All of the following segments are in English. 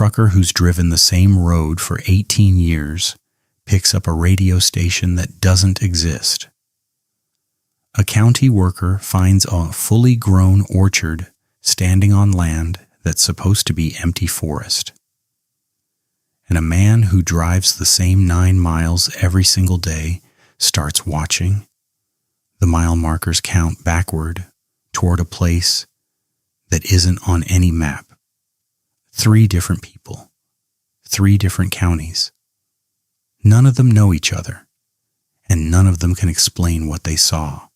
trucker who's driven the same road for 18 years picks up a radio station that doesn't exist. A county worker finds a fully grown orchard standing on land that's supposed to be empty forest. And a man who drives the same 9 miles every single day starts watching. The mile markers count backward toward a place that isn't on any map. 3 different people, 3 different counties. None of them know each other, and none of them can explain what they saw.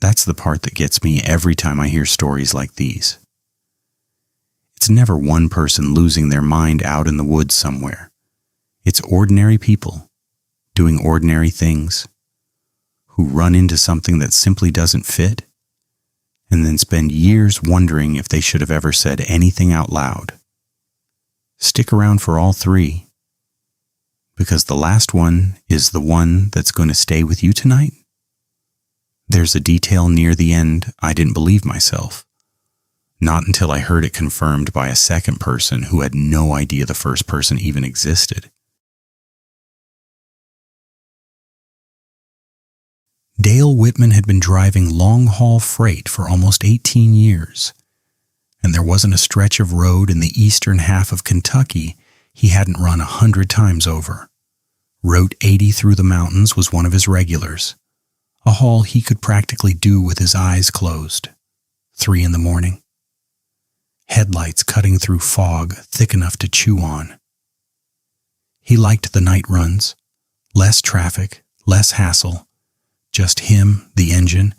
That's the part that gets me every time I hear stories like these. It's never one person losing their mind out in the woods somewhere. It's ordinary people doing ordinary things who run into something that simply doesn't fit and then spend years wondering if they should have ever said anything out loud. Stick around for all 3, because the last one is the one that's going to stay with you tonight. There's a detail near the end I didn't believe myself. Not until I heard it confirmed by a second person who had no idea the first person even existed. Dale Whitman had been driving long-haul freight for almost 18 years, and there wasn't a stretch of road in the eastern half of Kentucky he hadn't run 100 times over. Route 80 through the mountains was one of his regulars, a haul he could practically do with his eyes closed. 3 in the morning. Headlights cutting through fog thick enough to chew on. He liked the night runs. Less traffic, less hassle. Just him, the engine,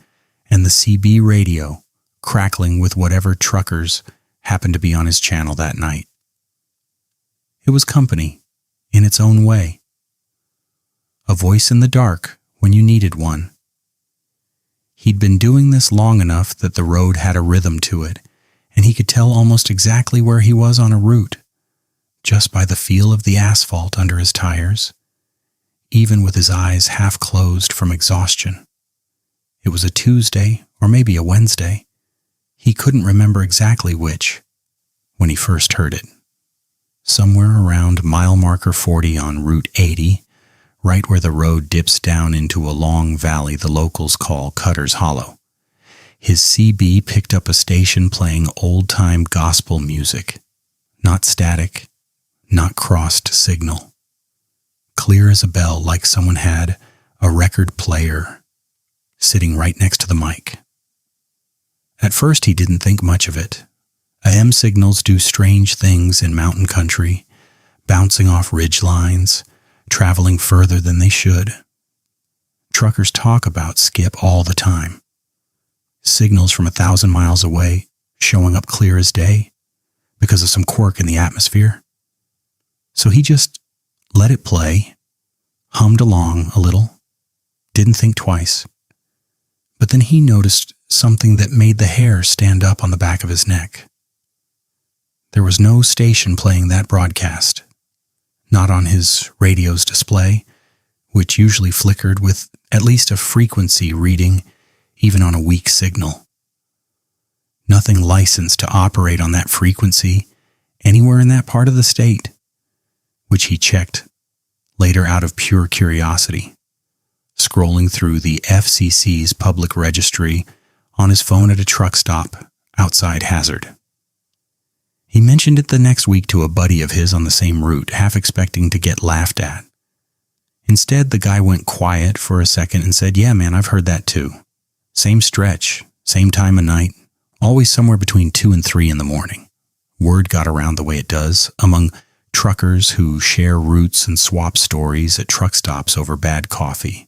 and the CB radio crackling with whatever truckers happened to be on his channel that night. It was company, in its own way. A voice in the dark when you needed one. He'd been doing this long enough that the road had a rhythm to it, and he could tell almost exactly where he was on a route, just by the feel of the asphalt under his tires, even with his eyes half closed from exhaustion. It was a Tuesday, or maybe a Wednesday. He couldn't remember exactly which, when he first heard it. Somewhere around mile marker 40 on Route 80, right where the road dips down into a long valley the locals call Cutter's Hollow. His CB picked up a station playing old-time gospel music. Not static, not crossed signal. Clear as a bell, like someone had a record player sitting right next to the mic. At first he didn't think much of it. AM signals do strange things in mountain country, bouncing off ridge lines, traveling further than they should. Truckers talk about skip all the time. Signals from 1,000 miles away showing up clear as day because of some quirk in the atmosphere. So he just let it play, hummed along a little, didn't think twice. But then he noticed something that made the hair stand up on the back of his neck. There was no station playing that broadcast, not on his radio's display, which usually flickered with at least a frequency reading even on a weak signal. Nothing licensed to operate on that frequency anywhere in that part of the state, which he checked later out of pure curiosity, scrolling through the FCC's public registry on his phone at a truck stop outside Hazard. He mentioned it the next week to a buddy of his on the same route, half expecting to get laughed at. Instead, the guy went quiet for a second and said, "Yeah, man, I've heard that too. Same stretch, same time of night, always somewhere between 2 and 3 in the morning." Word got around the way it does among truckers who share routes and swap stories at truck stops over bad coffee.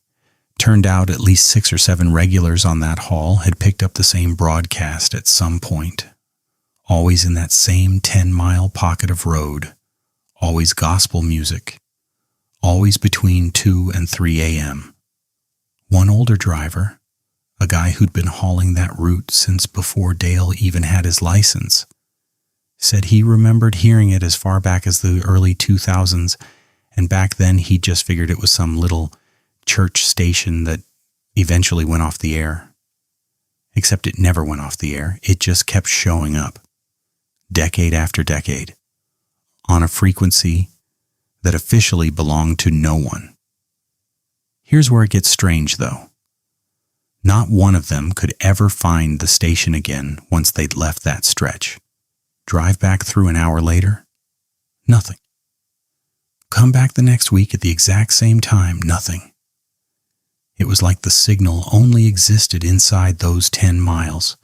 Turned out at least 6 or 7 regulars on that haul had picked up the same broadcast at some point. Always in that same 10-mile pocket of road, always gospel music, always between 2 and 3 a.m. One older driver, a guy who'd been hauling that route since before Dale even had his license, said he remembered hearing it as far back as the early 2000s, and back then he just figured it was some little church station that eventually went off the air. Except it never went off the air, it just kept showing up, decade after decade, on a frequency that officially belonged to no one. Here's where it gets strange, though. Not one of them could ever find the station again once they'd left that stretch. Drive back through an hour later, nothing. Come back the next week at the exact same time, nothing. It was like the signal only existed inside those 10 miles,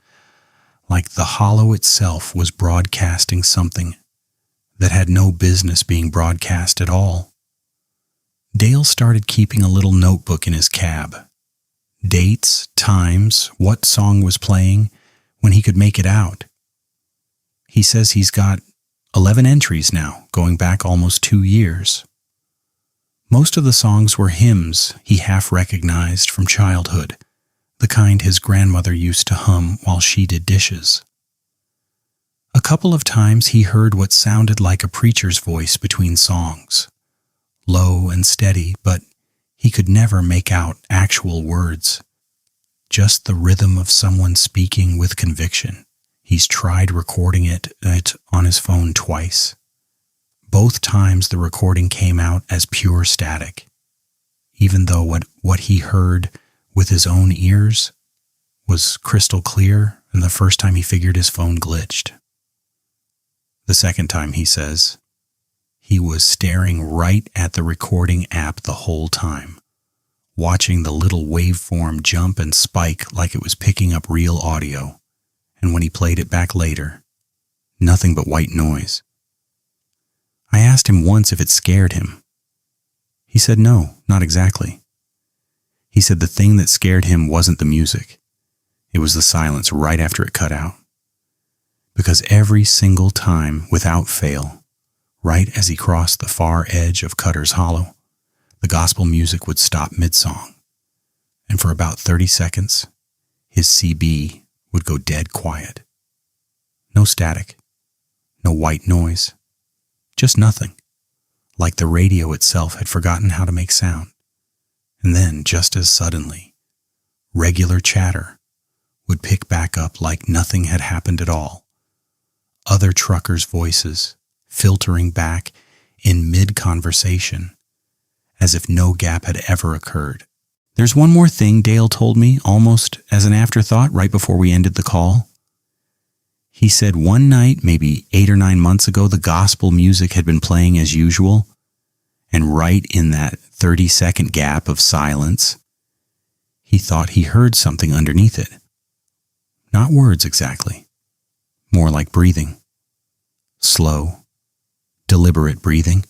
like the hollow itself was broadcasting something that had no business being broadcast at all. Dale started keeping a little notebook in his cab. Dates, times, what song was playing, when he could make it out. He says he's got 11 entries now, going back almost 2 years. Most of the songs were hymns he half recognized from childhood, the kind his grandmother used to hum while she did dishes. A couple of times he heard what sounded like a preacher's voice between songs, low and steady, but he could never make out actual words, just the rhythm of someone speaking with conviction. He's tried recording it on his phone twice. Both times the recording came out as pure static, even though what he heard with his own ears was crystal clear, and the first time he figured his phone glitched. The second time, he says, he was staring right at the recording app the whole time, watching the little waveform jump and spike like it was picking up real audio, and when he played it back later, nothing but white noise. I asked him once if it scared him. He said no, not exactly. He said the thing that scared him wasn't the music. It was the silence right after it cut out. Because every single time, without fail, right as he crossed the far edge of Cutter's Hollow, the gospel music would stop mid-song, and for about 30 seconds, his CB would go dead quiet. No static, no white noise, just nothing, like the radio itself had forgotten how to make sound. And then, just as suddenly, regular chatter would pick back up like nothing had happened at all. Other truckers' voices filtering back in mid-conversation, as if no gap had ever occurred. There's one more thing Dale told me, almost as an afterthought, right before we ended the call. He said one night, maybe 8 or 9 months ago, the gospel music had been playing as usual, and right in that 30-second gap of silence, he thought he heard something underneath it. Not words exactly, more like breathing. Slow, deliberate breathing,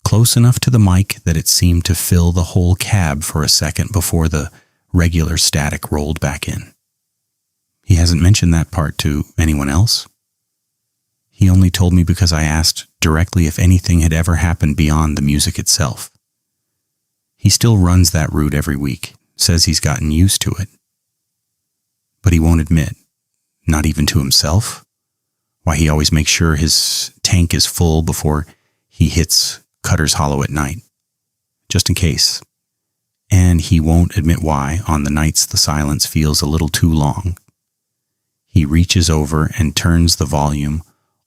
close enough to the mic that it seemed to fill the whole cab for a second before the regular static rolled back in. He hasn't mentioned that part to anyone else. He only told me because I asked directly if anything had ever happened beyond the music itself. He still runs that route every week, says he's gotten used to it. But he won't admit, not even to himself, why he always makes sure his tank is full before he hits Cutter's Hollow at night, just in case. And he won't admit why, on the nights the silence feels a little too long, he reaches over and turns the volume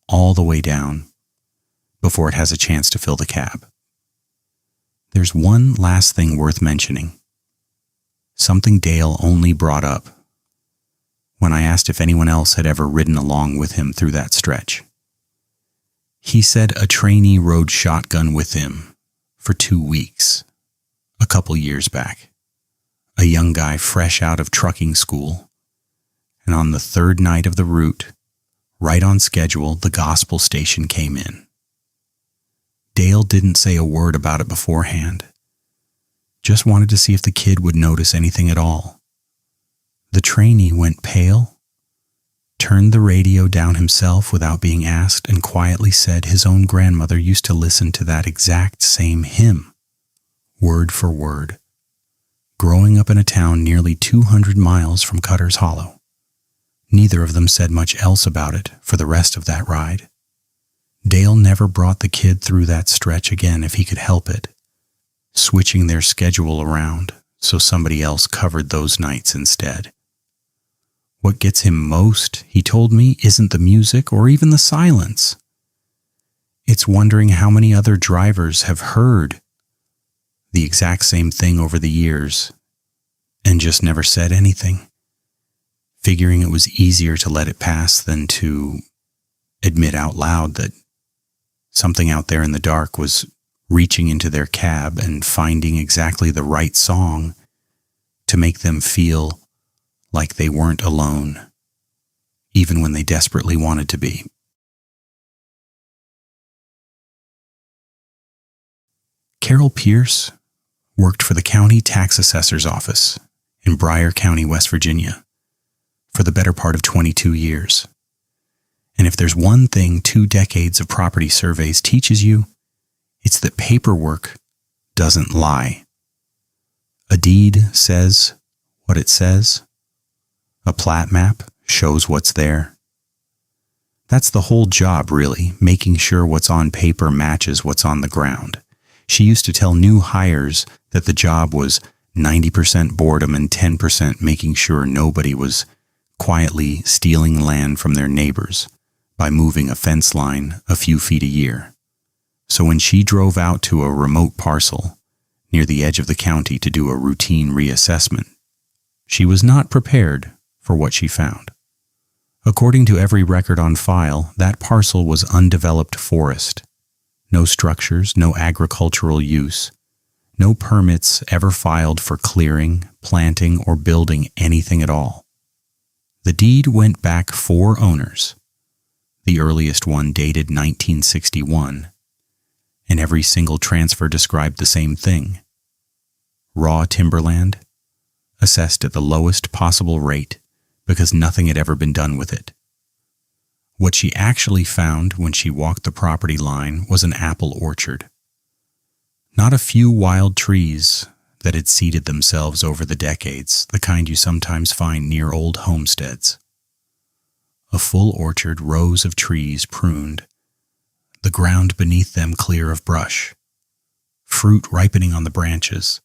all the way down before it has a chance to fill the cab. There's one last thing worth mentioning, something Dale only brought up when I asked if anyone else had ever ridden along with him through that stretch. He said a trainee rode shotgun with him for 2 weeks, a couple years back, a young guy fresh out of trucking school, and on the 3rd night of the route, right on schedule, the gospel station came in. Dale didn't say a word about it beforehand, just wanted to see if the kid would notice anything at all. The trainee went pale, turned the radio down himself without being asked, and quietly said his own grandmother used to listen to that exact same hymn, word for word, growing up in a town nearly 200 miles from Cutter's Hollow. Neither of them said much else about it for the rest of that ride. Dale never brought the kid through that stretch again if he could help it, switching their schedule around so somebody else covered those nights instead. What gets him most, he told me, isn't the music or even the silence. It's wondering how many other drivers have heard the exact same thing over the years and just never said anything, figuring it was easier to let it pass than to admit out loud that something out there in the dark was reaching into their cab and finding exactly the right song to make them feel like they weren't alone, even when they desperately wanted to be. Carol Pierce worked for the county tax assessor's office in Bryan County, West Virginia, for the better part of 22 years. And if there's one thing 2 decades of property surveys teaches you, it's that paperwork doesn't lie. A deed says what it says. A plat map shows what's there. That's the whole job, really, making sure what's on paper matches what's on the ground. She used to tell new hires that the job was 90% boredom and 10% making sure nobody was quietly stealing land from their neighbors by moving a fence line a few feet a year. So when she drove out to a remote parcel near the edge of the county to do a routine reassessment, she was not prepared for what she found. According to every record on file, that parcel was undeveloped forest. No structures, no agricultural use, no permits ever filed for clearing, planting, or building anything at all. The deed went back 4 owners. The earliest one dated 1961, and every single transfer described the same thing. Raw timberland, assessed at the lowest possible rate because nothing had ever been done with it. What she actually found when she walked the property line was an apple orchard. Not a few wild trees that had seeded themselves over the decades, the kind you sometimes find near old homesteads. A full orchard, rows of trees pruned, the ground beneath them clear of brush, fruit ripening on the branches,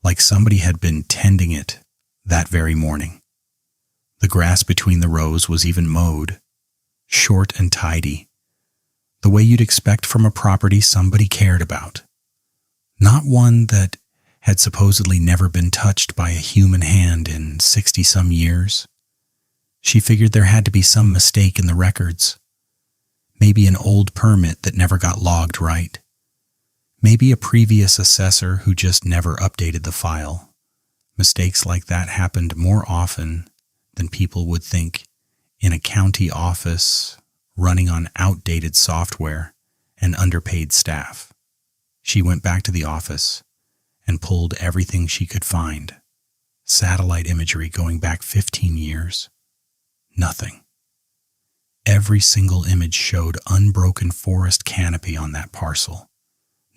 like somebody had been tending it that very morning. The grass between the rows was even mowed, short and tidy, the way you'd expect from a property somebody cared about. Not one that had supposedly never been touched by a human hand in 60-some years. She figured there had to be some mistake in the records. Maybe an old permit that never got logged right. Maybe a previous assessor who just never updated the file. Mistakes like that happened more often than people would think in a county office running on outdated software and underpaid staff. She went back to the office and pulled everything she could find. Satellite imagery going back 15 years. Nothing. Every single image showed unbroken forest canopy on that parcel.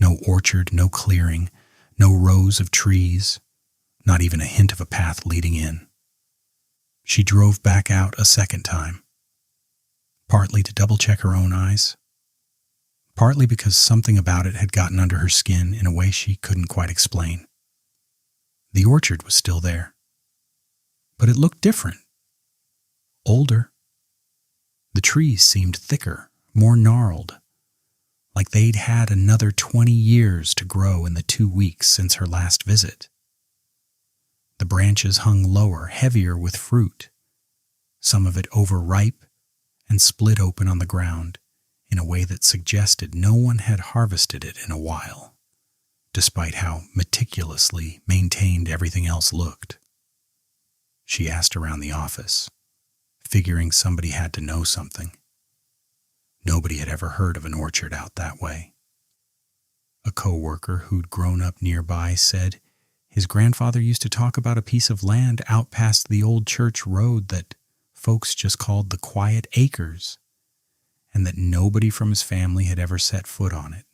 No orchard, no clearing, no rows of trees, not even a hint of a path leading in. She drove back out a second time, partly to double-check her own eyes, partly because something about it had gotten under her skin in a way she couldn't quite explain. The orchard was still there, but it looked different, older. The trees seemed thicker, more gnarled, like they'd had another 20 years to grow in the 2 weeks since her last visit. The branches hung lower, heavier with fruit, some of it overripe and split open on the ground in a way that suggested no one had harvested it in a while, despite how meticulously maintained everything else looked. She asked around the office, figuring somebody had to know something. Nobody had ever heard of an orchard out that way. A co-worker who'd grown up nearby said his grandfather used to talk about a piece of land out past the old church road that folks just called the Quiet Acres, and that nobody from his family had ever set foot on it.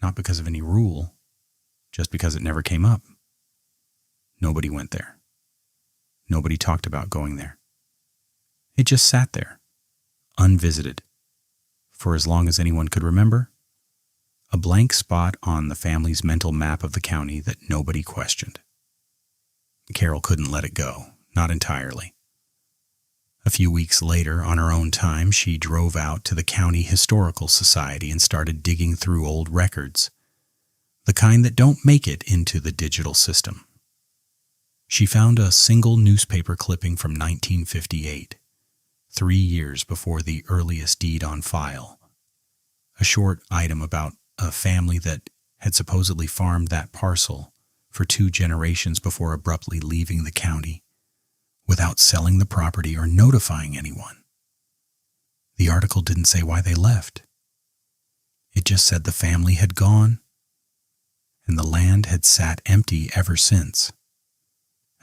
Not because of any rule, just because it never came up. Nobody went there. Nobody talked about going there. It just sat there, unvisited, for as long as anyone could remember, a blank spot on the family's mental map of the county that nobody questioned. Carol couldn't let it go, not entirely. A few weeks later, on her own time, she drove out to the County Historical Society and started digging through old records, the kind that don't make it into the digital system. She found a single newspaper clipping from 1958, 3 years before the earliest deed on file. A short item about a family that had supposedly farmed that parcel for 2 generations before abruptly leaving the county without selling the property or notifying anyone. The article didn't say why they left. It just said the family had gone and the land had sat empty ever since,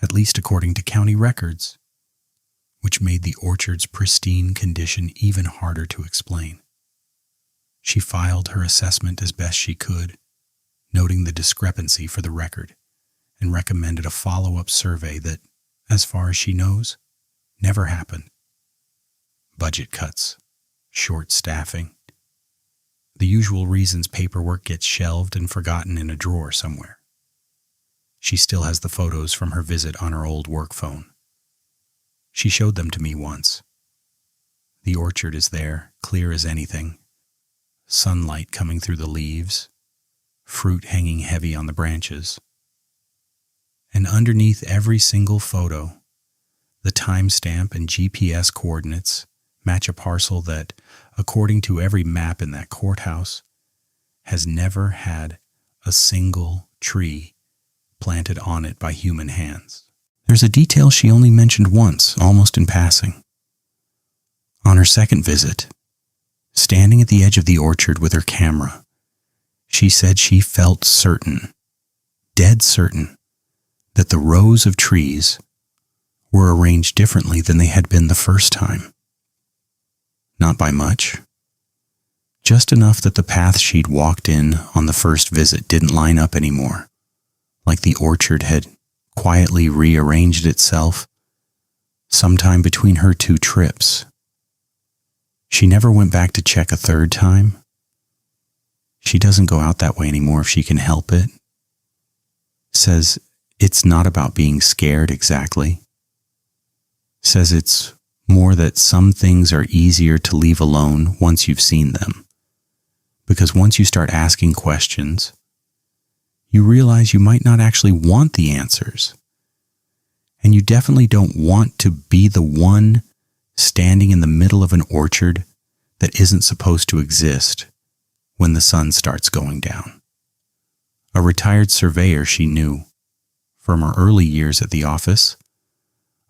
at least according to county records, which made the orchard's pristine condition even harder to explain. She filed her assessment as best she could, noting the discrepancy for the record, and recommended a follow-up survey that, as far as she knows, never happened. Budget cuts, short staffing, the usual reasons paperwork gets shelved and forgotten in a drawer somewhere. She still has the photos from her visit on her old work phone. She showed them to me once. The orchard is there, clear as anything, sunlight coming through the leaves, fruit hanging heavy on the branches. And underneath every single photo, the timestamp and GPS coordinates match a parcel that, according to every map in that courthouse, has never had a single tree planted on it by human hands. There's a detail she only mentioned once, almost in passing. On her second visit, standing at the edge of the orchard with her camera, she said she felt certain, dead certain, that the rows of trees were arranged differently than they had been the first time. Not by much. Just enough that the path she'd walked in on the first visit didn't line up anymore, like the orchard had quietly rearranged itself sometime between her 2 trips. She never went back to check a third time. She doesn't go out that way anymore if she can help it. Says it's not about being scared exactly. Says it's more that some things are easier to leave alone once you've seen them. Because once you start asking questions, you realize you might not actually want the answers. And you definitely don't want to be the one standing in the middle of an orchard that isn't supposed to exist when the sun starts going down. A retired surveyor she knew from her early years at the office,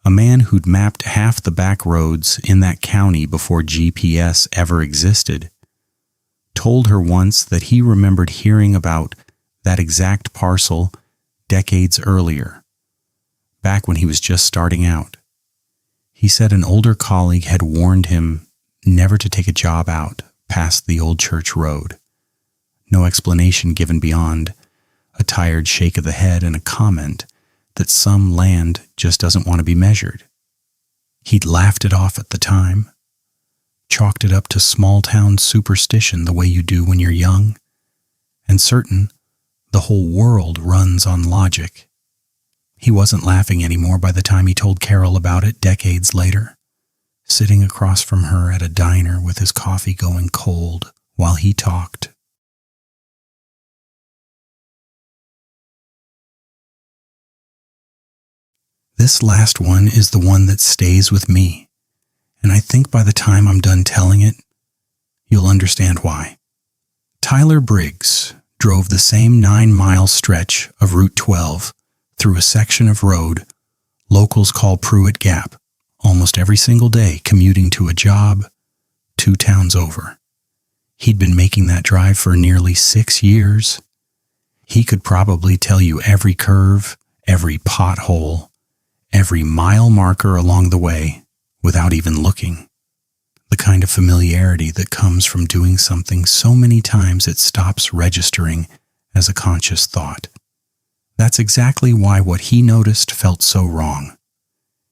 a man who'd mapped half the back roads in that county before GPS ever existed, told her once that he remembered hearing about that exact parcel decades earlier, back when he was just starting out. He said an older colleague had warned him never to take a job out past the old church road. No explanation given beyond a tired shake of the head and a comment that some land just doesn't want to be measured. He'd laughed it off at the time, chalked it up to small-town superstition the way you do when you're young, and certain the whole world runs on logic. He wasn't laughing anymore by the time he told Carol about it decades later, sitting across from her at a diner with his coffee going cold while he talked. This last one is the one that stays with me, and I think by the time I'm done telling it, you'll understand why. Tyler Briggs drove the same 9-mile stretch of Route 12 through a section of road locals call Pruitt Gap almost every single day, commuting to a job 2 towns over. He'd been making that drive for nearly 6 years. He could probably tell you every curve, every pothole, every mile marker along the way without even looking. The kind of familiarity that comes from doing something so many times it stops registering as a conscious thought. That's exactly why what he noticed felt so wrong.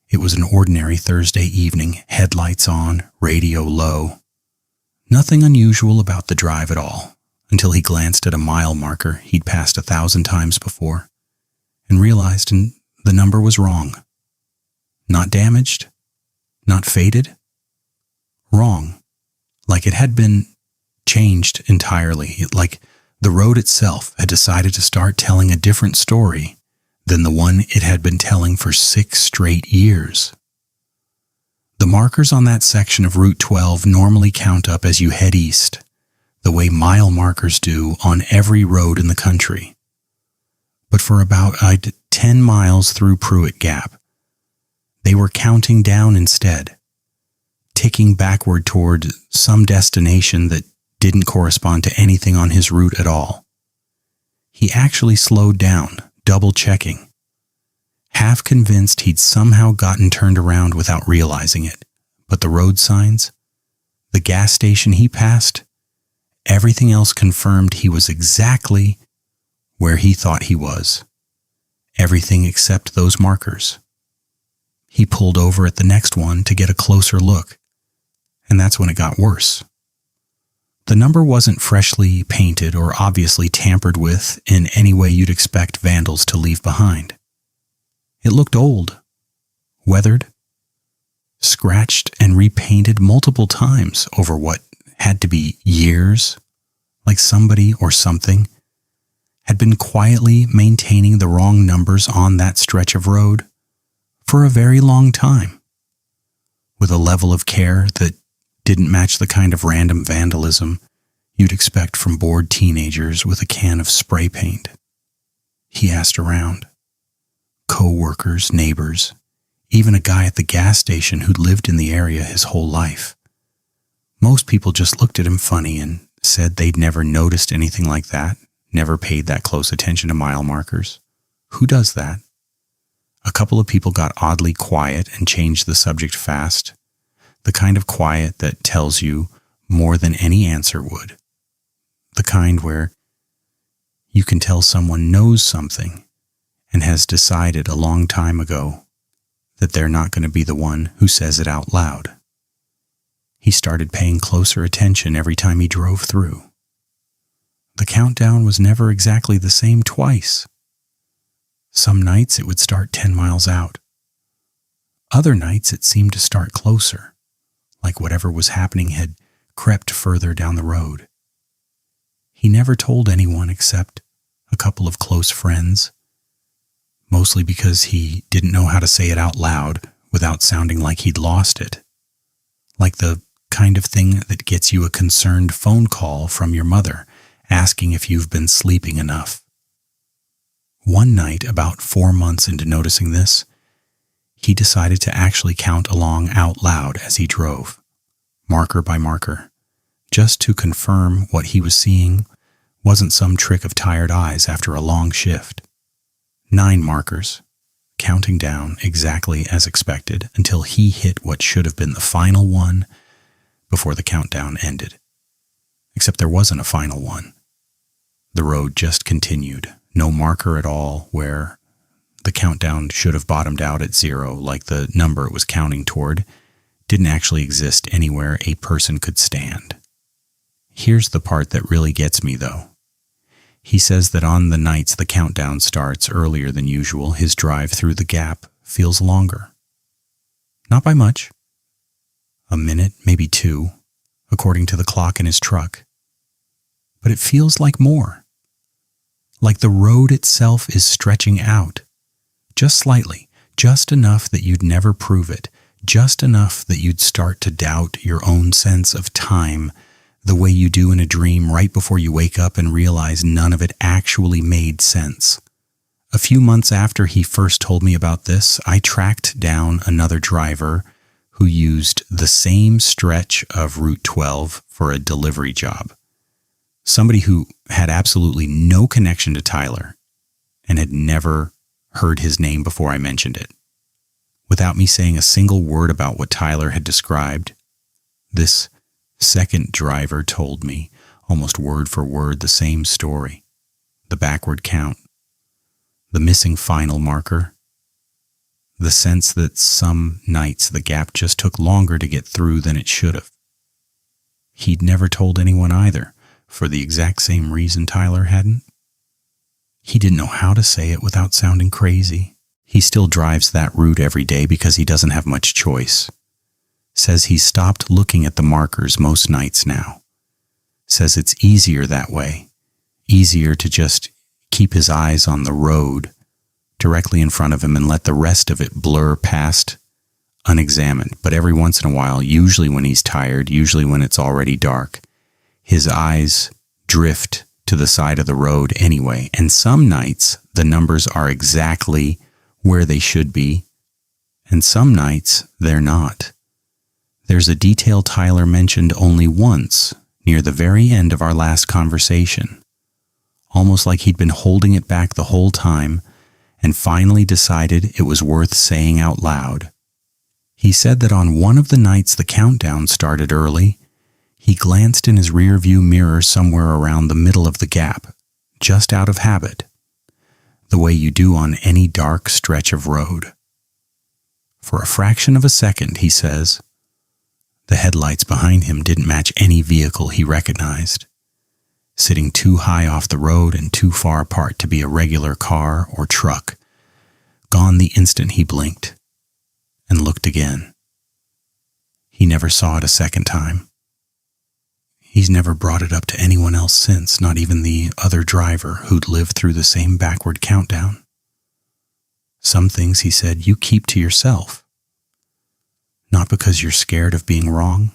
It was an ordinary Thursday evening, headlights on, radio low. Nothing unusual about the drive at all, until he glanced at a mile marker he'd passed 1,000 times before, and realized the number was wrong. Not damaged, Not faded? Wrong. Like it had been changed entirely. Like the road itself had decided to start telling a different story than the one it had been telling for 6 straight years. The markers on that section of Route 12 normally count up as you head east, the way mile markers do on every road in the country. But for about 10 miles through Pruitt Gap, they were counting down instead, ticking backward toward some destination that didn't correspond to anything on his route at all. He actually slowed down, double-checking, half convinced he'd somehow gotten turned around without realizing it. But the road signs, the gas station he passed, everything else confirmed he was exactly where he thought he was. Everything except those markers. He pulled over at the next one to get a closer look, and that's when it got worse. The number wasn't freshly painted or obviously tampered with in any way you'd expect vandals to leave behind. It looked old, weathered, scratched and repainted multiple times over what had to be years, like somebody or something had been quietly maintaining the wrong numbers on that stretch of road for a very long time, with a level of care that didn't match the kind of random vandalism you'd expect from bored teenagers with a can of spray paint. He asked around. Co-workers, neighbors, even a guy at the gas station who'd lived in the area his whole life. Most people just looked at him funny and said they'd never noticed anything like that, never paid that close attention to mile markers. Who does that? A couple of people got oddly quiet and changed the subject fast, the kind of quiet that tells you more than any answer would. The kind where you can tell someone knows something and has decided a long time ago that they're not going to be the one who says it out loud. He started paying closer attention every time he drove through. The countdown was never exactly the same twice. Some nights it would start 10 miles out. Other nights it seemed to start closer, like whatever was happening had crept further down the road. He never told anyone except a couple of close friends, mostly because he didn't know how to say it out loud without sounding like he'd lost it. Like the kind of thing that gets you a concerned phone call from your mother asking if you've been sleeping enough. One night, about 4 months into noticing this, he decided to actually count along out loud as he drove, marker by marker, just to confirm what he was seeing wasn't some trick of tired eyes after a long shift. 9 markers, counting down exactly as expected until he hit what should have been the final one before the countdown ended. Except there wasn't a final one. The road just continued, no marker at all where the countdown should have bottomed out at 0, like the number it was counting toward didn't actually exist anywhere a person could stand. Here's the part that really gets me, though. He says that on the nights the countdown starts earlier than usual, his drive through the gap feels longer. Not by much. A minute, maybe 2, according to the clock in his truck. But it feels like more. Like the road itself is stretching out. Just slightly, just enough that you'd never prove it, just enough that you'd start to doubt your own sense of time the way you do in a dream right before you wake up and realize none of it actually made sense. A few months after he first told me about this, I tracked down another driver who used the same stretch of Route 12 for a delivery job. Somebody who had absolutely no connection to Tyler and had never heard his name before I mentioned it. Without me saying a single word about what Tyler had described, this second driver told me, almost word for word, the same story. The backward count, the missing final marker, the sense that some nights the gap just took longer to get through than it should have. He'd never told anyone either, for the exact same reason Tyler hadn't. He didn't know how to say it without sounding crazy. He still drives that route every day because he doesn't have much choice. Says he's stopped looking at the markers most nights now. Says it's easier that way. Easier to just keep his eyes on the road directly in front of him and let the rest of it blur past unexamined. But every once in a while, usually when he's tired, usually when it's already dark, his eyes drift to the side of the road anyway. And some nights, the numbers are exactly where they should be, and some nights, they're not. There's a detail Tyler mentioned only once, near the very end of our last conversation. Almost like he'd been holding it back the whole time, and finally decided it was worth saying out loud. He said that on one of the nights the countdown started early, he glanced in his rearview mirror somewhere around the middle of the gap, just out of habit, the way you do on any dark stretch of road. For a fraction of a second, he says, the headlights behind him didn't match any vehicle he recognized, sitting too high off the road and too far apart to be a regular car or truck, gone the instant he blinked and looked again. He never saw it a second time. He's never brought it up to anyone else since, not even the other driver who'd lived through the same backward countdown. Some things, he said, you keep to yourself. Not because you're scared of being wrong,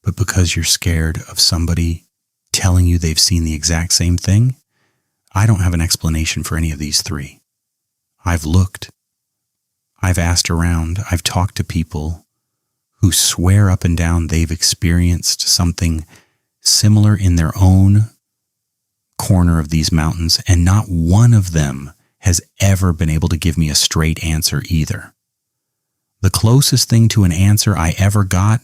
but because you're scared of somebody telling you they've seen the exact same thing. I don't have an explanation for any of these three. I've looked. I've asked around. I've talked to people who swear up and down they've experienced something similar in their own corner of these mountains, and not one of them has ever been able to give me a straight answer either. The closest thing to an answer I ever got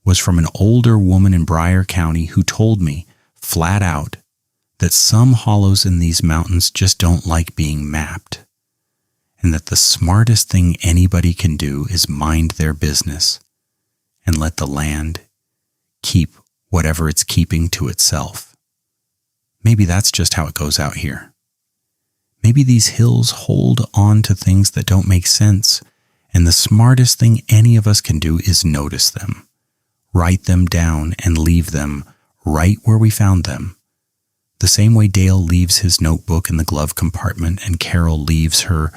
was from an older woman in Broward County who told me, flat out, that some hollows in these mountains just don't like being mapped, and that the smartest thing anybody can do is mind their business and let the land keep whatever it's keeping to itself. Maybe that's just how it goes out here. Maybe these hills hold on to things that don't make sense, and the smartest thing any of us can do is notice them, write them down, and leave them right where we found them. The same way Dale leaves his notebook in the glove compartment and Carol leaves her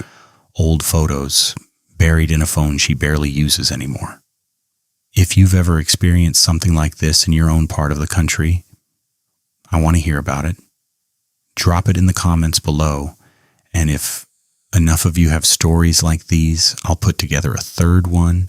old photos buried in a phone she barely uses anymore. If you've ever experienced something like this in your own part of the country, I want to hear about it. Drop it in the comments below, and if enough of you have stories like these, I'll put together a third one